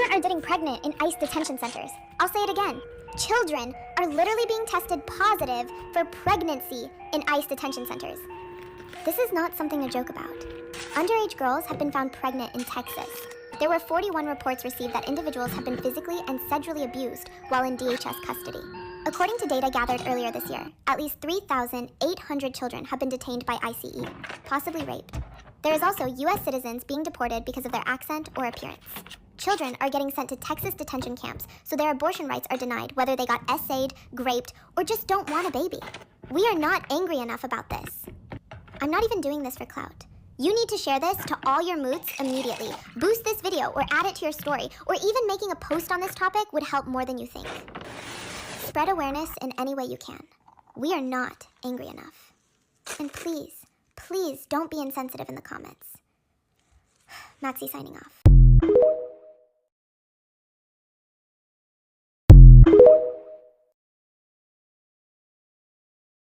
Children are getting pregnant in ICE detention centers. I'll say it again. Children are literally being tested positive for pregnancy in ICE detention centers. This is not something to joke about. Underage girls have been found pregnant in Texas. There were 41 reports received that individuals have been physically and sexually abused while in DHS custody. According to data gathered earlier this year, at least 3,800 children have been detained by ICE, possibly raped. There is also U.S. citizens being deported because of their accent or appearance. Children are getting sent to Texas detention camps, so their abortion rights are denied whether they got essayed, raped, or just don't want a baby. We are not angry enough about this. I'm not even doing this for clout. You need to share this to all your moots immediately. Boost this video or add it to your story, or even making a post on this topic would help more than you think. Spread awareness in any way you can. We are not angry enough. And please, please don't be insensitive in the comments. Maxie signing off.